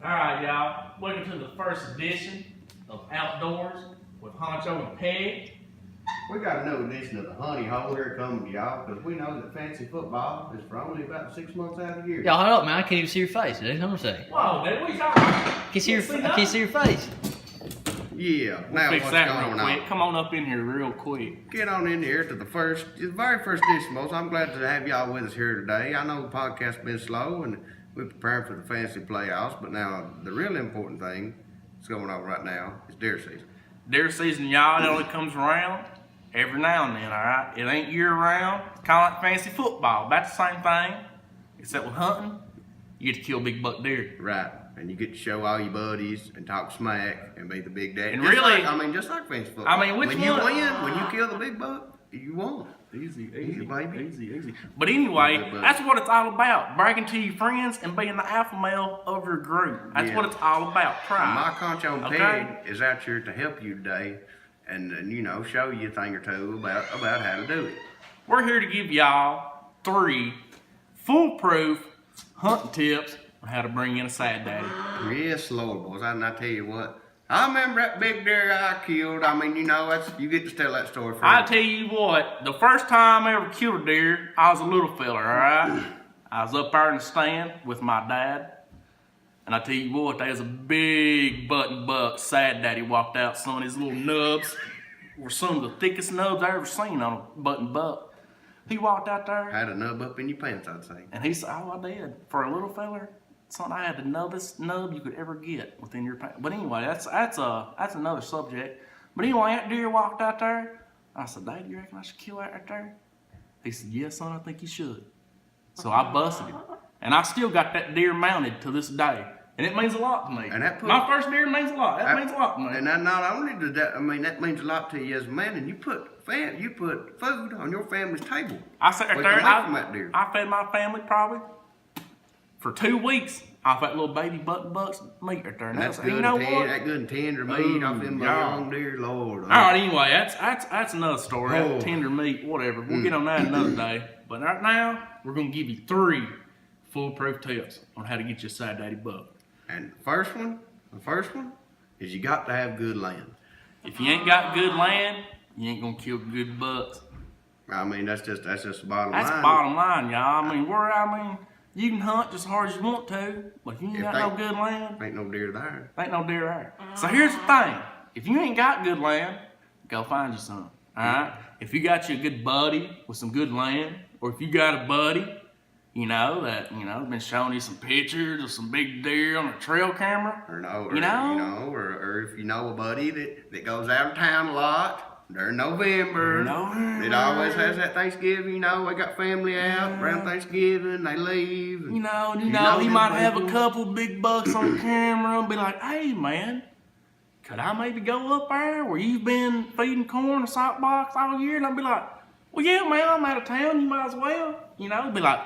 Alright, y'all. Welcome to the first edition of Outdoors with Honcho and Peg. We got a new edition of the Honey Hole here coming to y'all because we know that fancy football is for only about 6 months out of the year. Y'all hold up, man. I can't even see your face, dude. I'm gonna say. Whoa, dude, what are you talking about? I can't see your face. Yeah, now Fix what's that going real quick. on? Come on up in here real quick. Get on in here to the very first edition, boys. I'm glad to have y'all with us here today. I know the podcast's been slow and we're preparing for the fantasy playoffs, but now the really important thing that's going on right now is deer season. Deer season, y'all, it only comes around every now and then, alright? It ain't year round. It's kind of like fantasy football. About the same thing, except with hunting, you get to kill big buck deer. Right. And you get to show all your buddies and talk smack and be the big daddy. And just really, just like fantasy football. I mean, which when one? you win, when you kill the big buck, you won. Easy, baby. Easy. But anyway, that's what it's all about. Bragging to your friends and being the alpha male of your group. That's what it's all about. Try. My Honcho and Peg is out here to help you today and show you a thing or two about how to do it. We're here to give y'all 3 foolproof hunting tips on how to bring in a sad daddy. Yes, Lord, boys. And I tell you what, I remember that big deer I killed. I mean, you get to tell that story for I tell you what, the first time I ever killed a deer, I was a little fella, alright? I was up there in the stand with my dad. And I tell you what, there was a big button buck sad daddy walked out. Some of his little nubs were some of the thickest nubs I ever seen on a button buck. He walked out there. Had a nub up in your pants, I'd say. And he said, oh, I did. For a little feller, son, I had the nubbest nub you could ever get within your pants. But anyway, that's another subject. But anyway, that deer walked out there. I said, Dad, you reckon I should kill that right there? He said, yes, son, I think you should. So I busted him. And I still got that deer mounted to this day. And it means a lot to me. And my first deer means a lot. That means a lot to me. And not only does that, that means a lot to you as a man. And you put food on your family's table. I sat right there. I fed my family probably for 2 weeks off that little baby button buck's meat right there. And that's good. That good and tender meat off them young deer, Lord. All right, anyway, that's another story. That tender meat, whatever. We'll get on that another day. But right now, we're gonna give you 3 foolproof tips on how to get you a sad daddy buck. And the first one is you got to have good land. If you ain't got good land, you ain't gonna kill good bucks. I mean, that's just the bottom line. That's the bottom line, y'all. I mean, you can hunt just as hard as you want to, but if you ain't got no good land, ain't no deer there. Ain't no deer there. So here's the thing: if you ain't got good land, go find you some. All right. If you got you a good buddy with some good land, or if you got a buddy, that been showing you some pictures of some big deer on a trail camera, or if you know a buddy that goes out of town a lot during November. It always has that Thanksgiving. They got family out around Thanksgiving. They leave. He might have a couple big bucks on camera and be like, "Hey, man, could I maybe go up there where you've been feeding corn a salt box all year?" And I'll be like, "Well, yeah, man, I'm out of town. You might as well." Be like,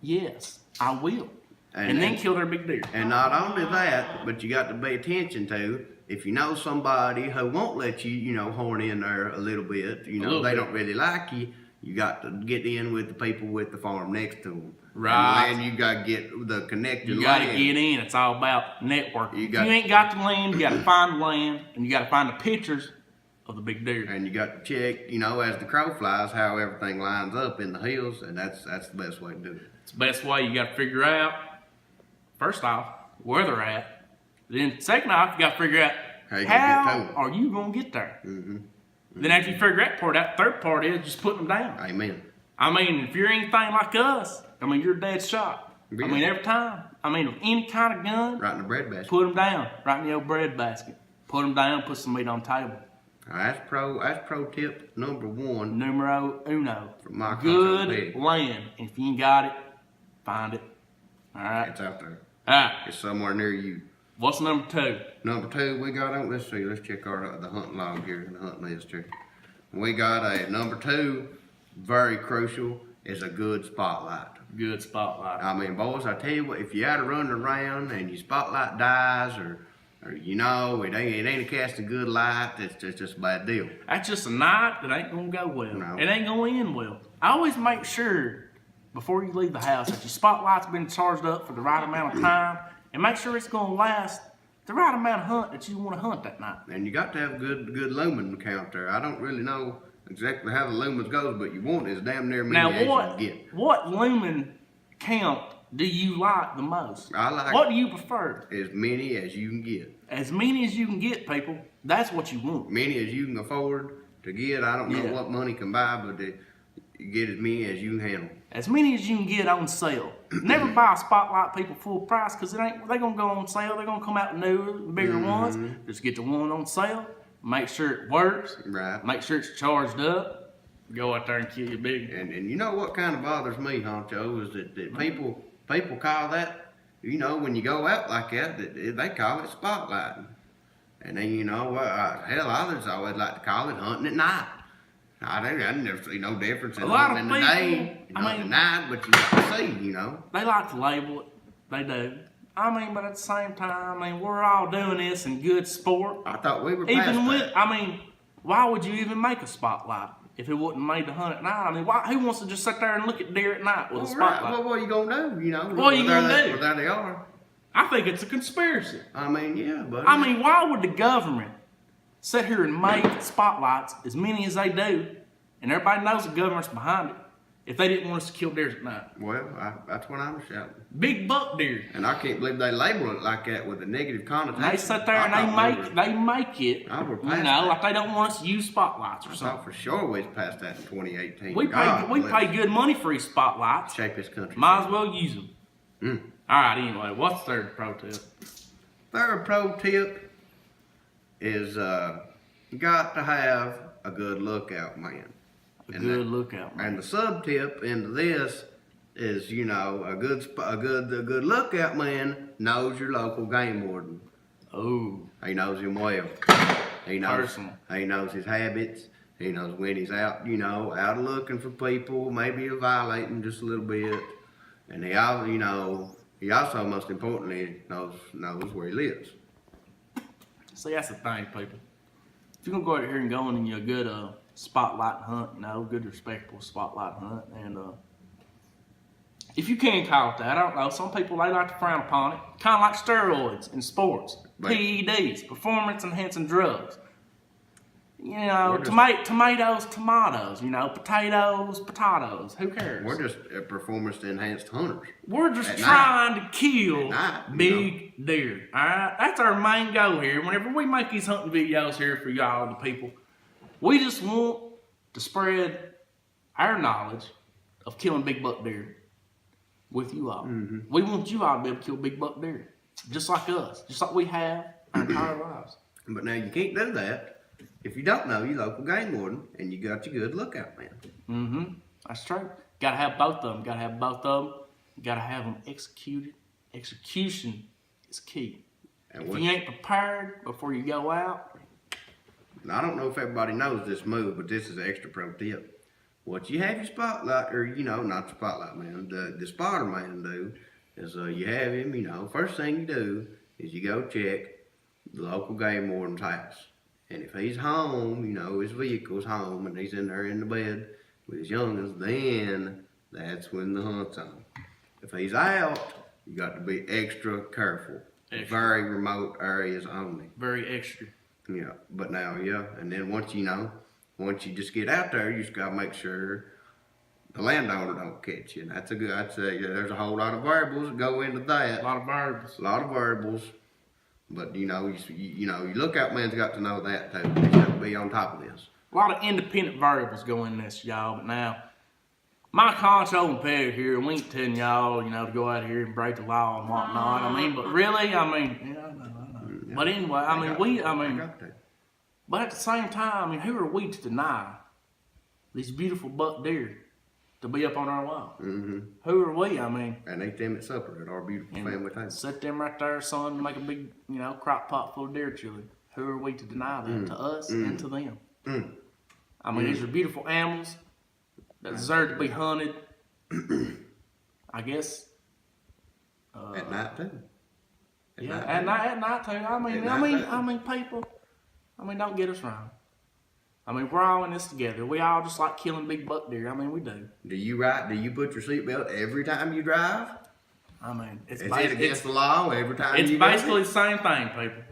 "Yes, I will." And then kill their big deer. And not only that, but you got to pay attention to, if you know somebody who won't let you, horn in there a little bit, they don't really like you, you got to get in with the people with the farm next to them. Right. And you got to get the connected land. You got to get in. It's all about networking. If you ain't got the land, you got to find the land, and you got to find the pictures of the big deer. And you got to check, as the crow flies, how everything lines up in the hills, and that's the best way to do it. It's the best way. You got to figure out, first off, where they're at. Then second off, you got to figure out how are you going to get there. Then after you figure that part out, the third part is just putting them down. Amen. I mean, if you're anything like us, you're a dead shot. Yeah. Every time. With any kind of gun. Right in the bread basket. Put them down. Right in the old bread basket. Put them down, put some meat on the table. That's pro tip number 1. Numero uno. From my good land. And if you ain't got it, find it. All right? It's out there. All right. It's somewhere near you. What's number 2? Number 2, we got on. Let's see. Let's check the hunting log here, the hunting list here. We got a number 2. Very crucial is a good spotlight. Good spotlight. Boys, I tell you what, if you're out running around and your spotlight dies, or it ain't a casting good light, it's just a bad deal. That's just a night that ain't gonna go well. No. It ain't gonna end well. I always make sure before you leave the house that your spotlight's been charged up for the right amount of time and make sure it's gonna last the right amount of hunt that you want to hunt that night. And you got to have a good lumen count there. I don't really know exactly how the lumens goes, but you want as damn near many Now, as you what can get. what lumen count do you like the most? I like What do you prefer? as many as you can get. As many as you can get, people. That's what you want. Many as you can afford to get. I don't know Yeah. what money can buy, but you get as many as you can handle. As many as you can get on sale. Never buy a spotlight, people, full price, because they're gonna go on sale. They're gonna come out with newer, bigger ones. Just get the one on sale. Make sure it works. Right. Make sure it's charged up. Go out there and kill your big. And you know what kind of bothers me, Honcho, is that people call that, you know, when you go out like that, they call it spotlighting. And then, you know, hell, others always like to call it hunting at night. I never see no difference in A lot hunting of in the day, people, hunting at night, but you got to see, you know. They like to label it. They do. I mean, but at the same time, I mean, we're all doing this in good sport. I thought we were past Even with, that. I mean, why would you even make a spotlight if it wasn't made to hunt at night? I mean, who wants to just sit there and look at deer at night with a Well, spotlight? right. Well, what are you gonna do? You know, What are you gonna do? Well, there they are. I think it's a conspiracy. I mean, yeah, but I mean, why would the government sit here and make spotlights as many as they do, and everybody knows the government's behind it, if they didn't want us to kill deer at night? well, that's what I'm shouting. Big buck deer. And I can't believe they label it like that with a negative connotation. They sit there I and thought they make it, I were you past know, that. like they don't want us to use spotlights or I something. thought for sure we was past that in 2018. We God, pay let's good money for these spotlights. shape this country. Might as well use them. Mm. All right. Anyway, what's the third pro tip? Third pro tip is you got to have a good lookout man. A And good lookout, man. And the sub tip into this is, you know, a good lookout man knows your local game warden. Oh, He knows him well. He knows his habits. He knows when he's out, you know, out looking for people, maybe violating just a little bit. And he also most importantly knows where he lives. see, that's the thing, people. If you're gonna go out here and go on a good spotlight hunt, you know, good respectable spotlight hunt, and if you can call it that, I don't know. Some people they like to frown upon it, kind of like steroids in sports, Right. PEDs, performance enhancing drugs. You know, We're just- tomatoes. You know, potatoes. Who cares? We're just performance enhanced hunters. We're just At trying to kill At night, you big deer. All right, that's our main goal here. Whenever we make these hunting videos here for y'all, the people, we just want to spread our knowledge of killing big buck deer with you all. Mm-hmm. We want you all to be able to kill big buck deer, just like us, just like we have our entire lives. But now you can't do that if you don't know your local game warden and you got your good lookout man. Mm-hmm. That's true. Got to have both of them. Got to have both of them. Got to have them executed. Execution is key. And If what, you ain't prepared before you go out, I don't know if everybody knows this move, but this is an extra pro tip. What you have your spotlight, or you know, not the spotlight man, the spotter man do is you have him. You know, first thing you do is you go check the local game warden's house, and if he's home, you know, his vehicle's home, and he's in there in the bed with his youngins, then that's when the hunt's on. If he's out, you got to be extra careful. Extra. Very remote areas only. very extra. Yeah, but now, yeah, and then once you just get out there, you just gotta make sure the landowner don't catch you. And I'd say there's a whole lot of variables that go into that. A lot of variables. A lot of variables, but you know, your lookout man's got to know that too. He's got to be on top of this. A lot of independent variables go in this, y'all. But now, my Honcho and Peg here, and we ain't telling y'all, you know, to go out here and break the law and whatnot. I mean, but really, I mean, yeah, I know. Yeah. But anyway, I mean, got to. but at the same time, I mean, who are we to deny these beautiful buck deer to be up on our wall? Mm-hmm. Who are we? I mean, And eat them at supper at our beautiful family table. set them right there, son, to make a big, you know, crock pot full of deer chili. Who are we to deny that to us and to them? Mm. I mean, these are beautiful animals that deserve to be hunted. I guess. At night too. At night too. I mean, people. I mean, don't get us wrong. I mean, we're all in this together. We all just like killing big buck deer. I mean, we do. Do you put your seatbelt every time you drive? I mean, Is it against the law every time it's you do basically it? the same thing, people.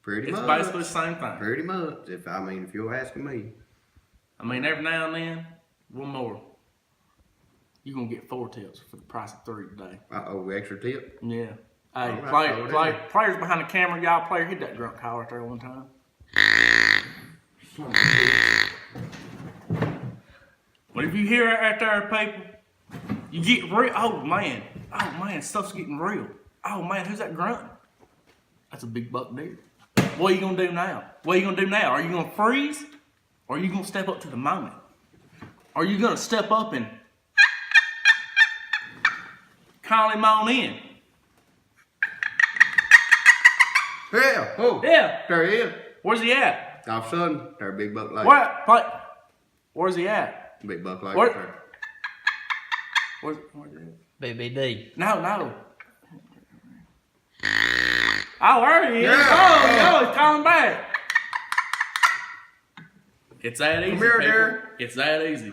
Pretty It's much. basically the same thing. Pretty much. If you're asking me. I mean, every now and then, one more. You're gonna get 4 tips for the price of 3 today. Extra tip. Yeah. Hey, Right, players behind the camera, y'all player hit that drunk call right there one time. But if you hear it right there, people, you get real. Oh man, stuff's getting real. Oh man, who's that grunting? That's a big buck deer. What are you gonna do now? What are you gonna do now? Are you gonna freeze? Or are you gonna step up to the moment? Are you gonna step up and call him on in? Yeah. Oh. Yeah. There he is. Where's he at? All of a sudden, there big buck like. What? Where's he at? Big buck like. What? There. Where's he at? BBD. No. Oh, there he is. Yeah. Oh, he's calling back. It's that easy, Come here, people. dear. It's that easy.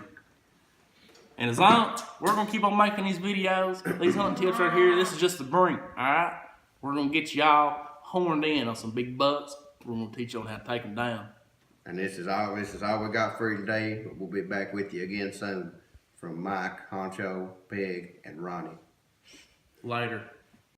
And as long we're gonna keep on making these videos, these hunting tips right here. This is just the brink, all right. We're gonna get y'all horned in on some big bucks. We're gonna teach you on how to take them down. And this is all we got for you today. We'll be back with you again soon. From Mike, Honcho, Peg, and Ronnie. Later.